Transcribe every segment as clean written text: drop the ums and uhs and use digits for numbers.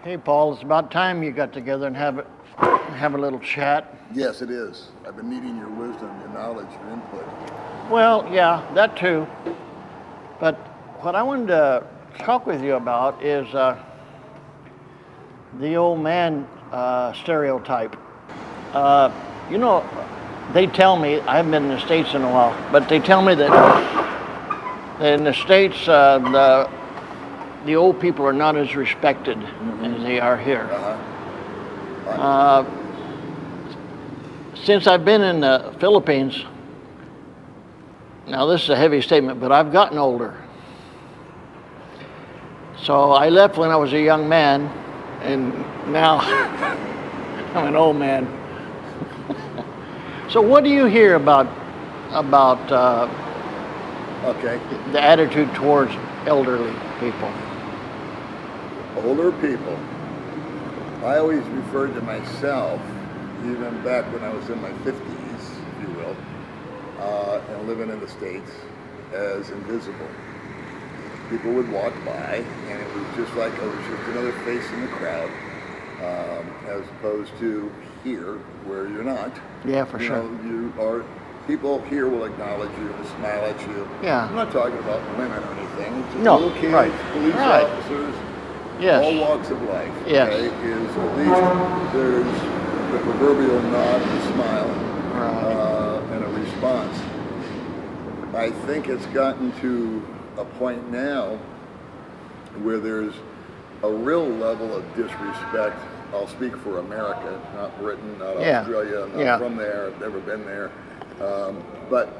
Hey, Paul, it's about time you got together and have a little chat. Yes, it is. I've been needing your wisdom, your knowledge, your input. Well, yeah, that too. But what I wanted to talk with you about is the old man stereotype. You know, they tell me, I haven't been in the States in a while, but they tell me that in the States, the old people are not as respected as they are here. Since I've been in the Philippines, now this is a heavy statement, but I've gotten older. So I left when I was a young man, and now I'm an old man. So what do you hear about the attitude towards elderly people? Older people. I always referred to myself, even back when I was in my 50s, if you will, and living in the States, as invisible. People would walk by, and it was just like I was just another face in the crowd, as opposed to here, where you're not. Yeah, for sure. You are. People here will acknowledge you and smile at you. Yeah. I'm not talking about women or anything. It's just No, little kids, right. police Right. officers, Yes. all walks of life. Yes. Okay, is at least there's the proverbial nod and a smile, and a response. I think it's gotten to a point now where there's a real level of disrespect. I'll speak for America, not Britain, not Australia, not from there, I've never been there. But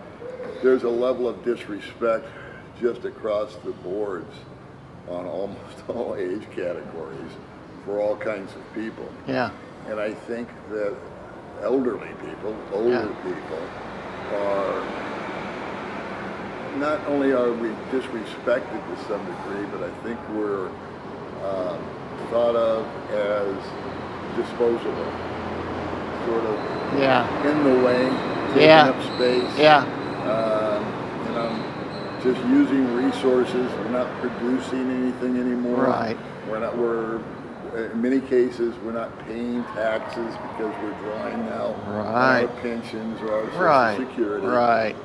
there's a level of disrespect just across the boards on almost all age categories for all kinds of people. Yeah. And I think that elderly people, older people, are not only are we disrespected to some degree, but I think we're thought of as disposable, sort of in the way, taking up space. Just using resources. We're not producing anything anymore. Right. We're in many cases we're not paying taxes because we're drawing now our pensions or our Social Security. Right.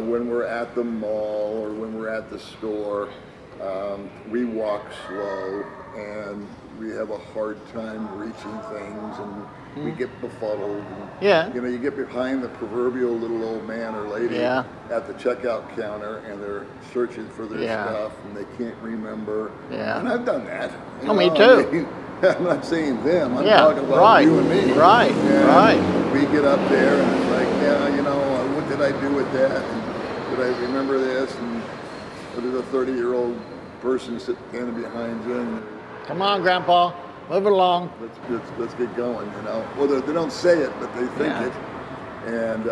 When we're at the mall or when we're at the store, we walk slow and we have a hard time reaching things, and we get befuddled. And, you know, you get behind the proverbial little old man or lady at the checkout counter, and they're searching for their stuff, and they can't remember. And I've done that. Me too. I'm not saying them. I'm talking about you and me. Right. We get up there, and it's like, you know, what did I do with that? And did I remember this? And there's a 30-year-old person standing behind you. And, come on, Grandpa, move it along. Let's get going, you know. Well, they don't say it, but they think it. And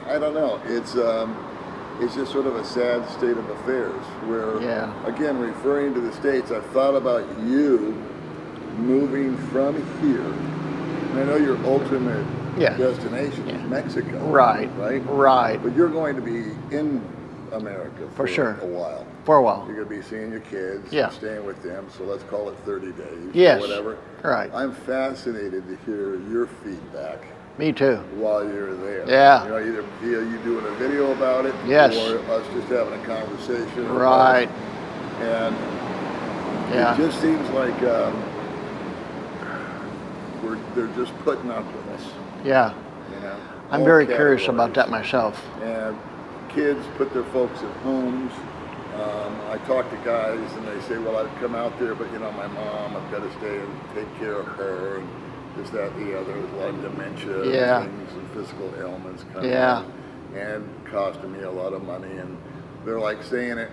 I don't know. It's just sort of a sad state of affairs where, again, referring to the States, I've thought about you moving from here. And I know your ultimate destination is Mexico. Right. But you're going to be in America for a while. For a while. You're going to be seeing your kids and staying with them, so let's call it 30 days or whatever. Right. I'm fascinated to hear your feedback. Me too. While you're there. Yeah. You know, either via you doing a video about it or us just having a conversation. Right. And it just seems like they're just putting up with us. Yeah. You know, I'm very curious about that myself. And kids put their folks in homes. I talk to guys and they say, well, I've come out there, but you know, my mom, I've got to stay and take care of her, and this, that, the other. There's a lot of dementia and things and physical ailments coming in and costing me a lot of money. And they're like saying it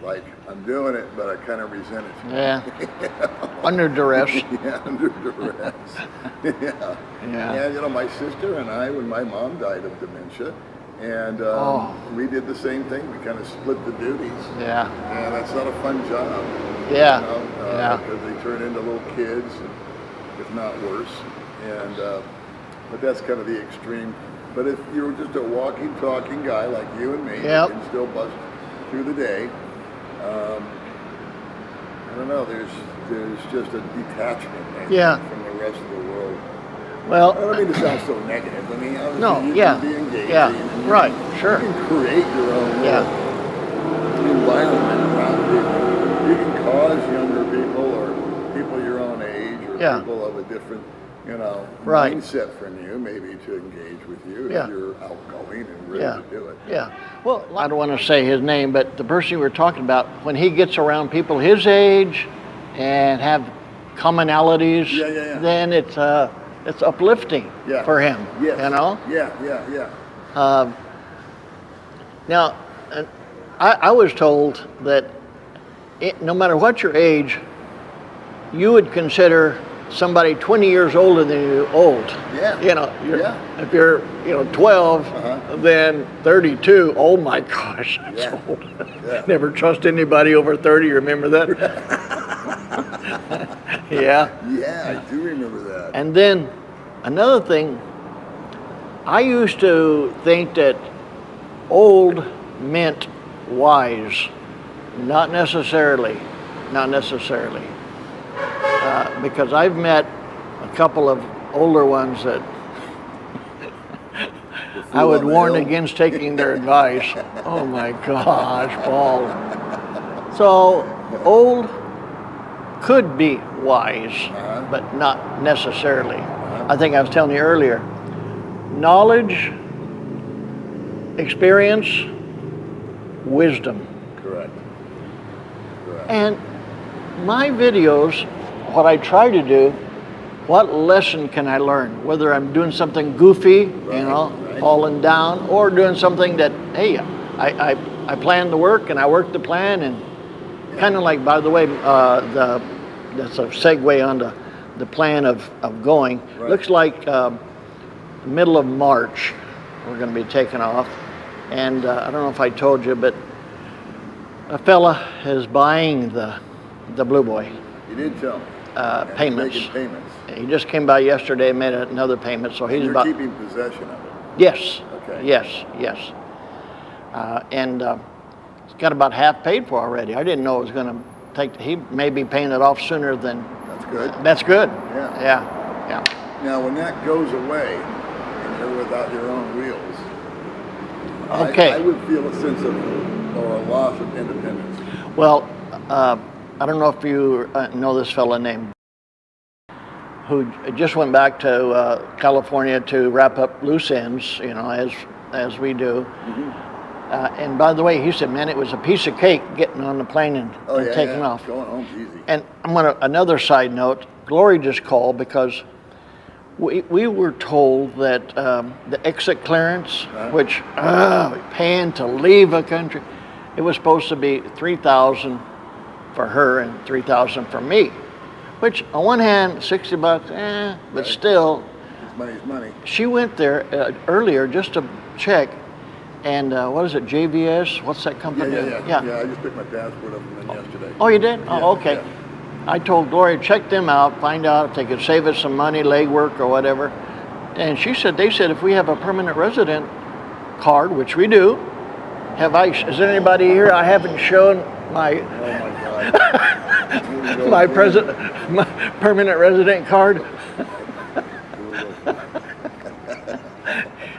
like I'm doing it, but I kind of resent it. Yeah. Under duress. Under duress. And you know, my sister and I, when my mom died of dementia, and we did the same thing. We kind of split the duties. Yeah. And that's not a fun job. Yeah. You know, because they turn into little kids, if not worse. And but that's kind of the extreme. But if you're just a walking, talking guy like you and me, you can still bust through the day. I don't know. There's just a detachment, I think, Yeah. from the rest of the world. Well, I don't mean to sound so negative. I mean, obviously no, you yeah, can be engaging. yeah, And right, sure. You can create your own Yeah. environment around people. You can cause younger people or people your own age or Yeah. people of a different, Right. mindset from you, maybe to engage with you Yeah. if you're outgoing and ready Yeah. to do it. Yeah. Well, I don't want to say his name, but the person we were talking about, when he gets around people his age and have commonalities, Yeah, yeah, yeah. then it's uplifting Yeah. for him. Yes. You know. Yeah. Now, I was told that no matter what your age, you would consider somebody 20 years older than you old. Yeah. Yeah. If you're 12, Uh-huh. then 32. Oh my gosh, that's Yeah. old. Yeah. Never trust anybody over 30. Remember that? Yeah. Yeah, I do remember that. And then another thing, I used to think that old meant wise. Not necessarily. Because I've met a couple of older ones that I would on the warn hill. against taking their advice. Oh my gosh, Paul. So old could be wise, but not necessarily. I think I was telling you earlier, knowledge, experience, wisdom. Correct. And my videos, what I try to do, what lesson can I learn? Whether I'm doing something goofy, Right. falling down, or doing something that, hey, I planned the work and I worked the plan, and kind of like, by the way, that's a segue onto the plan of going. Right. Looks like middle of March we're going to be taking off, and I don't know if I told you, but a fella is buying the Blue Boy. You did tell me. And Payments. Making payments. He just came by yesterday, made another payment, so he's You're about. keeping possession of it. Yes. Okay. Yes. And he's got about half paid for already. I didn't know it was going to take. He may be paying it off sooner than. That's good. That's good. Yeah. Yeah. Now, when that goes away and you're without your own wheels, Okay. I would feel a sense of, or a loss of independence. Well, I don't know if you know this fella named, who just went back to California to wrap up loose ends, as we do. Mm-hmm. And by the way, he said, man, it was a piece of cake getting on the plane and taking off. Going home's easy. And another side note, Glory just called because we were told that the exit clearance, which paying to leave a country, it was supposed to be $3,000 for her and $3,000 for me. Which on one hand, $60, but Right. still, Money's money. she went there earlier just to check, and what is it, JVS? What's that company? Yeah, I just picked my passport up from them yesterday. Oh, you did? Yeah, Oh, okay. yeah. I told Gloria, check them out, find out if they could save us some money, legwork or whatever. And they said if we have a permanent resident card, which we do, is there anybody here I haven't shown my Oh my God. my permanent resident card?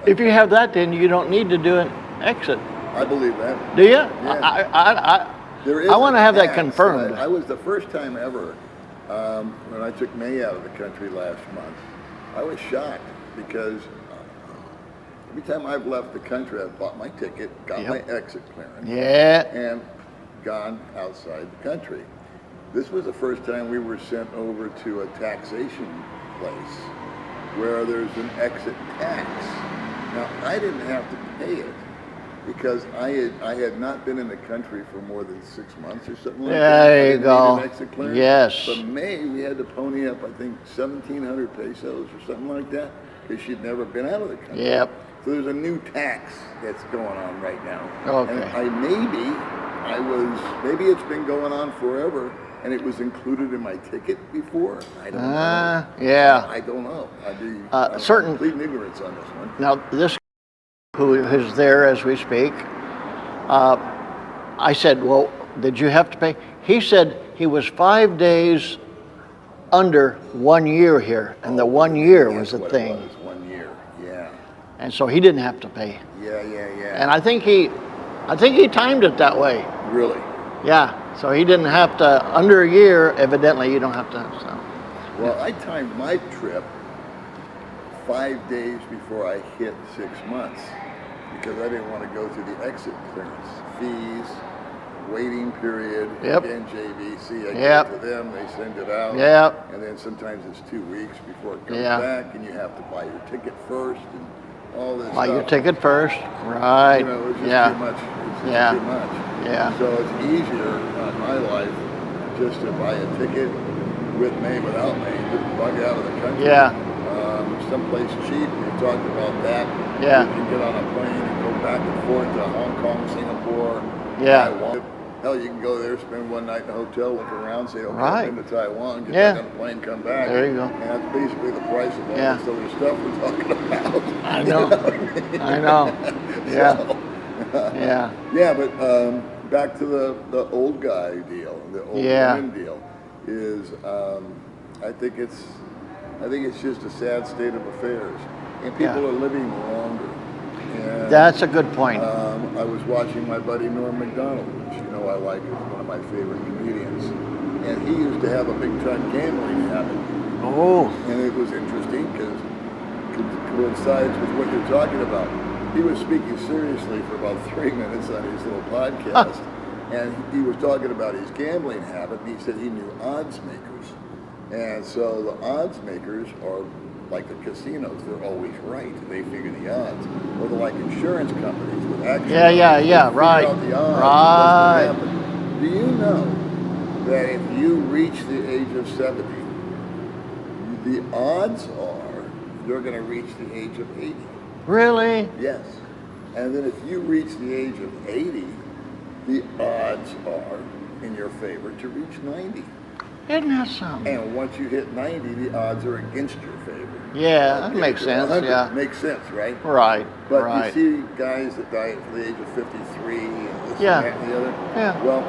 If you have that, then you don't need to do an exit. I believe that. Do you? Yeah. I want to have that tax confirmed. I was the first time ever, when I took May out of the country last month, I was shocked because every time I've left the country, I've bought my ticket, got my exit clearance, and gone outside the country. This was the first time we were sent over to a taxation place where there's an exit tax. Now, I didn't have to pay it because I had not been in the country for more than 6 months or something like that. There you go. Need an exit clearance. Yes. But May, we had to pony up, I think, 1,700 pesos or something like that because she'd never been out of the country. Yep. So there's a new tax that's going on right now. Okay. And maybe it's been going on forever and it was included in my ticket before. I don't know. Yeah. I don't know. I'm certain- complete ignorance on this one. Now, this who is there as we speak, I said, well, did you have to pay? He said he was 5 days under 1 year here, and the 1 year was the thing. It was 1 year, yeah. And so he didn't have to pay. Yeah. And I think he timed it that way. Really? Yeah. So he didn't have to, under a year, evidently you don't have to. So. Well, I timed my trip 5 days before I hit 6 months because I didn't want to go through the exit clearance fees, waiting period, again JVC, I give it to them, they send it out, and then sometimes it's 2 weeks before it comes back, and you have to buy your ticket first and all this buy stuff. your ticket first, right? You know, it's just too much. It's just too much. Yeah. So it's easier on my life just to buy a ticket with May, without May, just bug out of the country. Yeah. Someplace cheap, we talked about that. Yeah. You can get on a plane and go back and forth to Hong Kong, Singapore, Taiwan. Hell, you can go there, spend one night in a hotel, look around, say, okay, I've been to Taiwan, get back on a plane, come back. There you go. And that's basically the price of all this other stuff we're talking about. I know. I know. Yeah. Yeah, but back to the old guy deal, the old woman deal, is I think it's just a sad state of affairs, and people are living longer. And, that's a good point. I was watching my buddy Norm Macdonald, which you know I like, is one of my favorite comedians, and he used to have a big time gambling habit. Oh. And it was interesting because it coincides with what you're talking about. He was speaking seriously for about 3 minutes on his little podcast, and he was talking about his gambling habit, and he said he knew odds makers. And so the odds makers are like the casinos, they're always right. They figure the odds. Or they're like insurance companies with actually right. out the odds, what's going to happen. Do you know that if you reach the age of 70, the odds are you're going to reach the age of 80? Really? Yes. And then if you reach the age of 80, the odds are in your favor to reach 90. Isn't that something? And once you hit 90, the odds are against your favor. Yeah, that makes sense. Yeah. Makes sense, right? Right. But you see guys that die at the age of 53 and this and that and the other. Yeah. Well,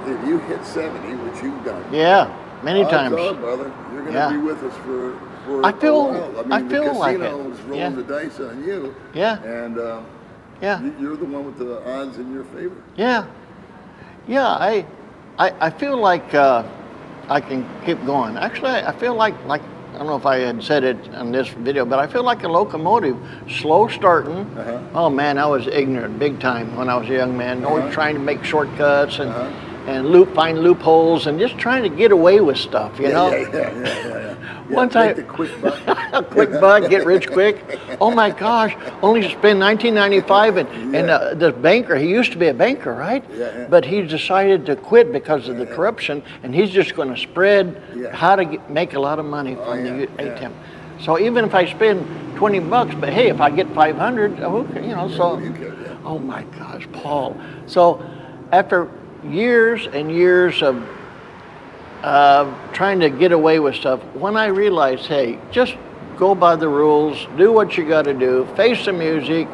if you hit 70, which you've done. Yeah, many times. Odds are, brother, you're going to be with us for I feel a while. I mean, feel the like casino's rolling the dice on you. Yeah. And you're the one with the odds in your favor. Yeah. Yeah, I feel like I can keep going. Actually, I feel like I don't know if I had said it on this video, but I feel like a locomotive, slow starting. Oh man, I was ignorant big time when I was a young man. Always trying to make shortcuts and find loopholes and just trying to get away with stuff, you know? Yeah. One time, the quick buck. a quick buck, get rich quick. Oh my gosh, only to spend $19.95 and the banker, he used to be a banker, right? Yeah. But he decided to quit because of the corruption, and he's just going to spread how to make a lot of money from the ATM. So even if I spend $20, but hey, if I get 500, you know, so. Oh my gosh, Paul. So after years and years of trying to get away with stuff, when I realized, hey, just go by the rules, do what you got to do, face the music.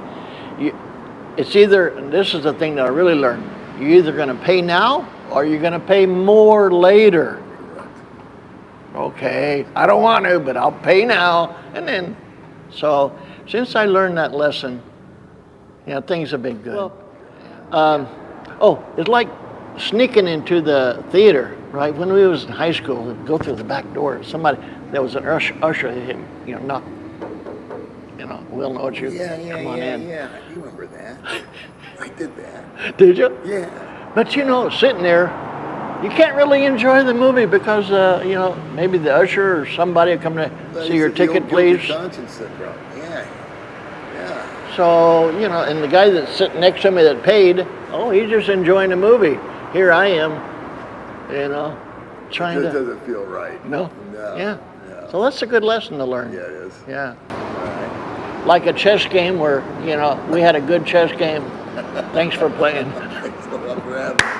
It's either, and this is the thing that I really learned, you're either going to pay now or you're going to pay more later. Okay, I don't want to, but I'll pay now. And then, so since I learned that lesson, you know, things have been good. It's like sneaking into the theater, right? When we was in high school, we'd go through the back door. There was an usher, you know, knock, you know, we'll know it's you. Come on in. Yeah, I remember that. I did that. Did you? Yeah. But you know, sitting there, you can't really enjoy the movie because, you know, maybe the usher or somebody will come to see your ticket, please. Yeah. So, you know, and the guy that's sitting next to me that paid, he's just enjoying the movie. Here I am, you know, trying to. It doesn't feel right. No. Yeah. So that's a good lesson to learn. Yeah, it is. Yeah. All right. Like a chess game where, you know, we had a good chess game. Thanks for playing. Thanks a lot for having me.